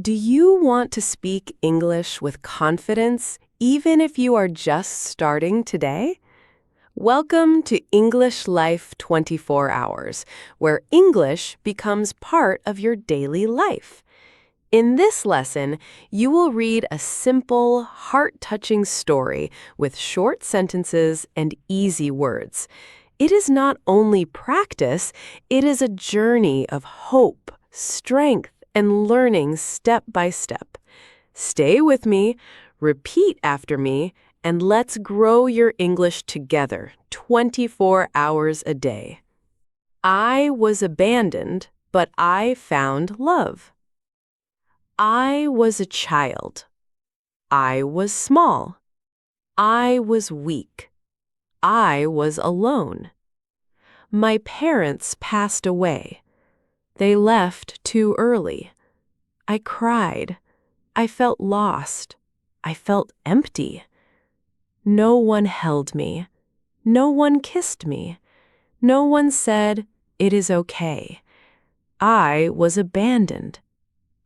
Do you want to speak English with confidence, even if you are just starting today? Welcome to English Life 24 Hours, where English becomes part of your daily life. In this lesson, you will read a simple, heart-touching story with short sentences and easy words. It is not only practice, it is a journey of hope, strength, and learning step by step. Stay with me, repeat after me, and let's grow your English together 24 hours a day. I was abandoned, but I found love. I was a child. I was small. I was weak. I was alone. My parents passed away. They left too early. I cried. I felt lost. I felt empty. No one held me. No one kissed me. No one said, "It is okay." I was abandoned.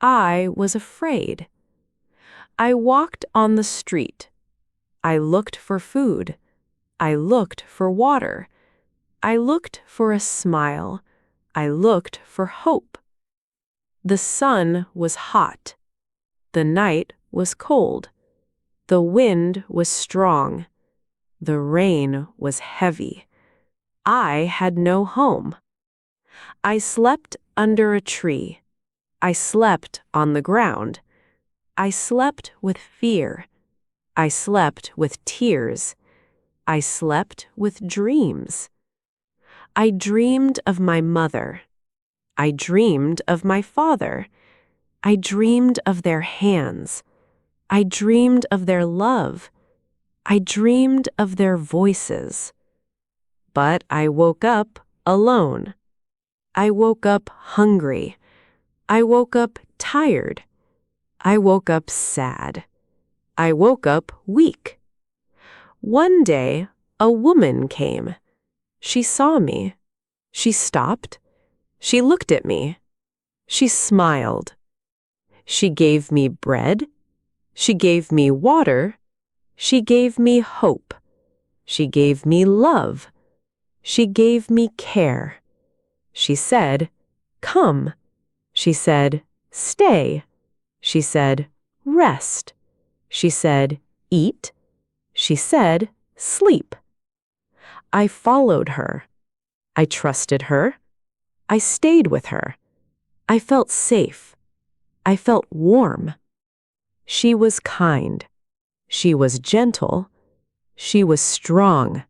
I was afraid. I walked on the street. I looked for food. I looked for water. I looked for a smile. I looked for hope. The sun was hot. The night was cold. The wind was strong. The rain was heavy. I had no home. I slept under a tree. I slept on the ground. I slept with fear. I slept with tears. I slept with dreams. I dreamed of my mother. I dreamed of my father. I dreamed of their hands. I dreamed of their love. I dreamed of their voices. But I woke up alone. I woke up hungry. I woke up tired. I woke up sad. I woke up weak. One day, a woman came. She saw me. She stopped. She looked at me. She smiled. She gave me bread. She gave me water. She gave me hope. She gave me love. She gave me care. She said, "Come." She said, "Stay." She said, "Rest." She said, "Eat." She said, "Sleep." I followed her. I trusted her. I stayed with her. I felt safe. I felt warm. She was kind. She was gentle. She was strong.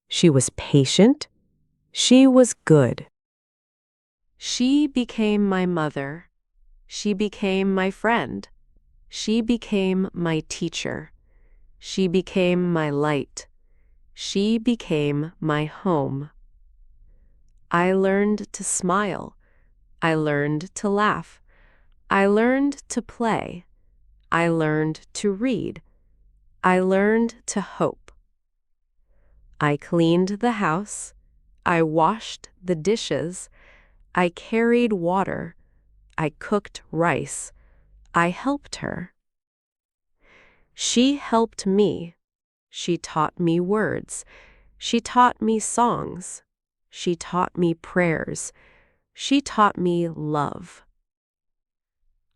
She was patient. She was good. She became my mother. She became my friend. She became my teacher. She became my light. She became my home. I learned to smile. I learned to laugh. I learned to play. I learned to read. I learned to hope. I cleaned the house. I washed the dishes. I carried water. I cooked rice. I helped her. She helped me. She taught me words. She taught me songs. She taught me prayers. She taught me love.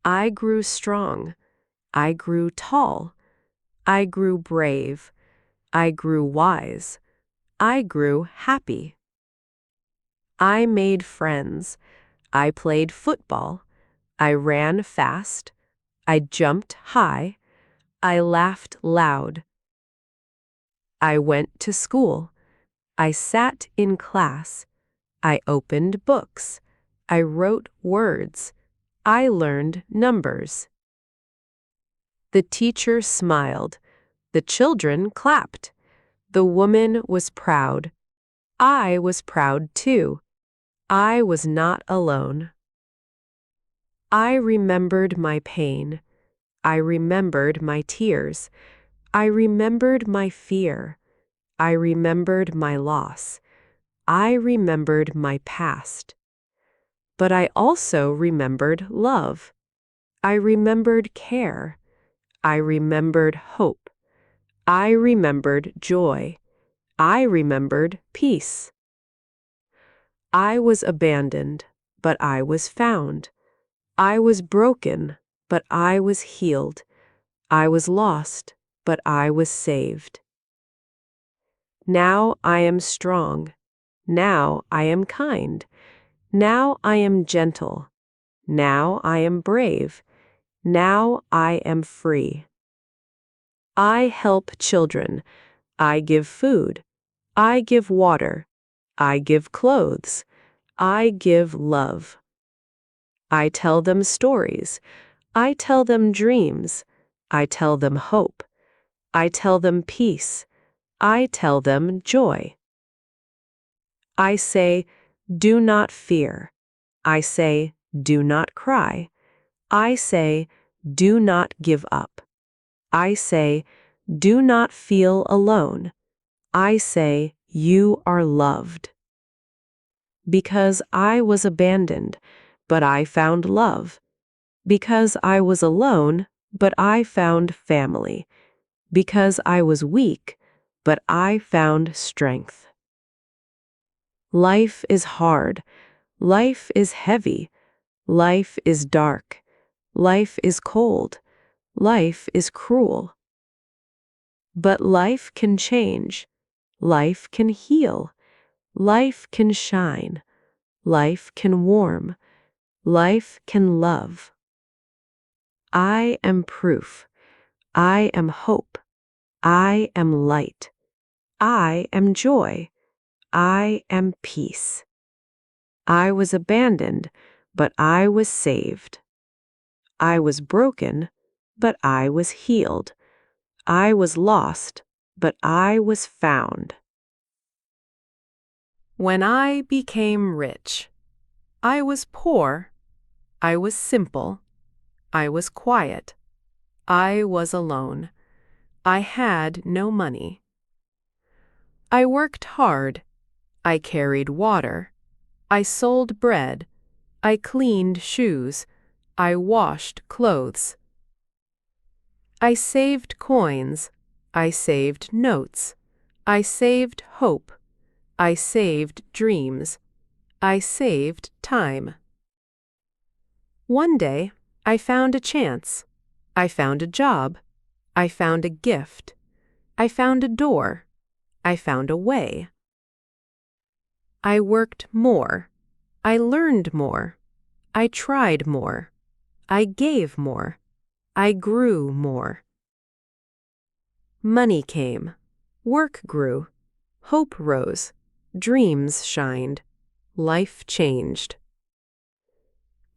I grew strong. I grew tall. I grew brave. I grew wise. I grew happy. I made friends. I played football. I ran fast. I jumped high. I laughed loud. I went to school. I sat in class. I opened books. I wrote words. I learned numbers. The teacher smiled. The children clapped. The woman was proud. I was proud too. I was not alone. I remembered my pain. I remembered my tears. I remembered my fear. I remembered my loss. I remembered my past. But I also remembered love. I remembered care. I remembered hope. I remembered joy. I remembered peace. I was abandoned, but I was found. I was broken, but I was healed. I was lost, but I was saved. Now I am strong. Now I am kind. Now I am gentle. Now I am brave. Now I am free. I help children. I give food. I give water. I give clothes. I give love. I tell them stories. I tell them dreams. I tell them hope. I tell them peace. I tell them joy. I say, do not fear. I say, do not cry. I say, do not give up. I say, do not feel alone. I say, you are loved. Because I was abandoned, but I found love. Because I was alone, but I found family. Because I was weak, but I found strength. Life is hard. Life is heavy. Life is dark. Life is cold. Life is cruel. But life can change. Life can heal. Life can shine. Life can warm. Life can love. I am proof. I am hope. I am light. I am joy. I am peace. I was abandoned, but I was saved. I was broken, but I was healed. I was lost, but I was found. When I became rich, I was poor. I was simple. I was quiet. I was alone. I had no money. I worked hard. I carried water. I sold bread. I cleaned shoes. I washed clothes. I saved coins. I saved notes. I saved hope. I saved dreams. I saved time. One day, I found a chance. I found a job. I found a gift. I found a door. I found a way. I worked more. I learned more. I tried more. I gave more. I grew more. Money came. Work grew. Hope rose. Dreams shined. Life changed.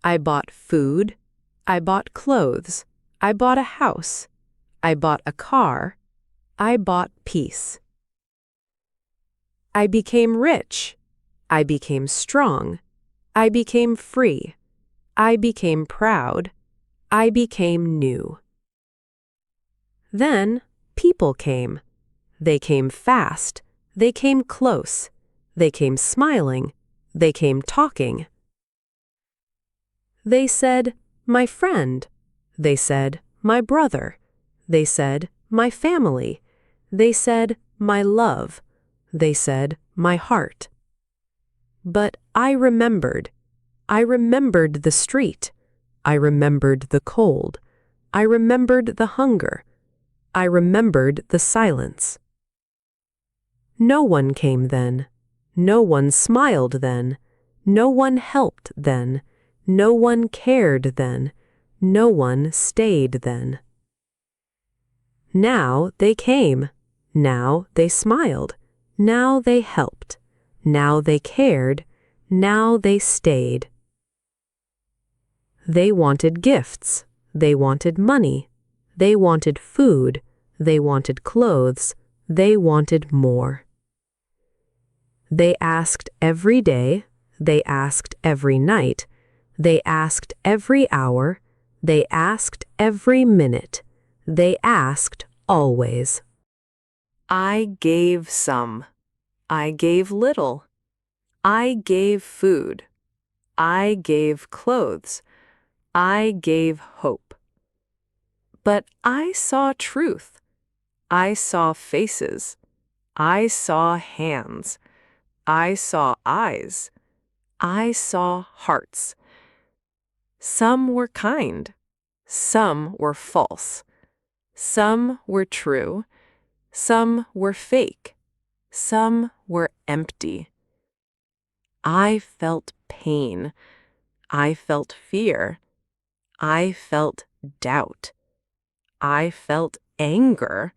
I bought food. I bought clothes. I bought a house. I bought a car. I bought peace. I became rich. I became strong. I became free. I became proud. I became new. Then people came. They came fast. They came close. They came smiling. They came talking. They said, my friend. They said, my brother. They said, my family. They said, my love. They said, my heart. But I remembered. I remembered the street. I remembered the cold. I remembered the hunger. I remembered the silence. No one came then. No one smiled then. No one helped then. No one cared then. No one stayed then. Now they came. Now they smiled. Now they helped. Now they cared. Now they stayed. They wanted gifts. They wanted money. They wanted food. They wanted clothes. They wanted more. They asked every day. They asked every night. They asked every hour. They asked every minute. They asked always. I gave some. I gave little. I gave food. I gave clothes. I gave hope. But I saw truth. I saw faces. I saw hands. I saw eyes. I saw hearts. Some were kind. Some were false. Some were true. Some were fake. Some were empty. I felt pain. I felt fear. I felt doubt. I felt anger.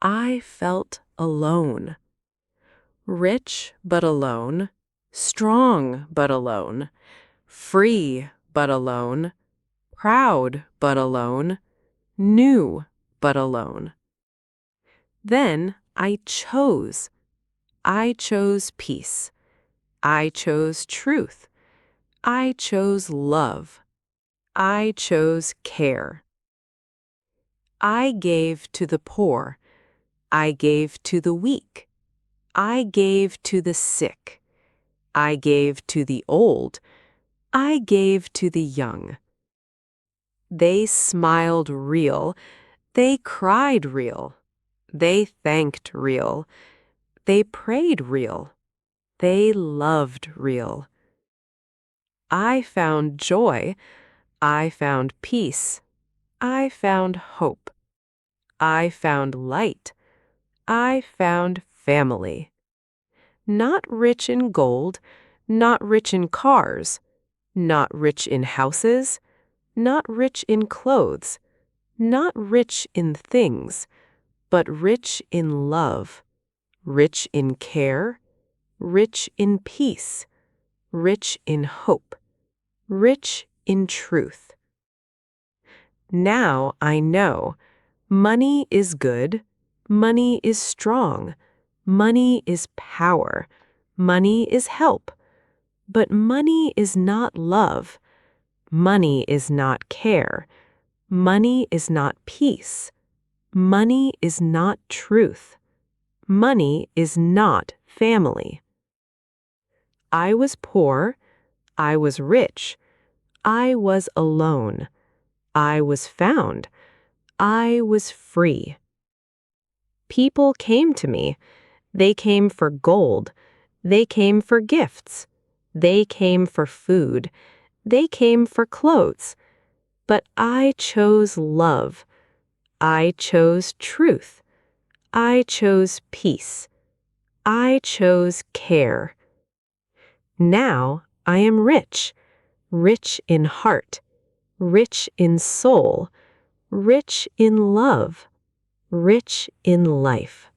I felt alone. Rich but alone. Strong but alone. Free but alone. Proud but alone. New but alone. Then I chose. I chose peace. I chose truth. I chose love. I chose care. I gave to the poor. I gave to the weak. I gave to the sick. I gave to the old. I gave to the young. They smiled real. They cried real. They thanked real. They prayed real. They loved real. I found joy. I found peace. I found hope. I found light. I found family. Not rich in gold, not rich in cars, not rich in houses, not rich in clothes, not rich in things, but rich in love, rich in care, rich in peace, rich in hope, rich in truth. Now I know money is good, money is strong, money is power, money is help, but money is not love, money is not care, money is not peace, money is not truth, money is not family. I was poor, I was rich, I was alone, I was found, I was free. People came to me. They came for gold. They came for gifts. They came for food. They came for clothes. But I chose love. I chose truth. I chose peace. I chose care. Now I am rich, rich in heart, rich in soul, rich in love, rich in life.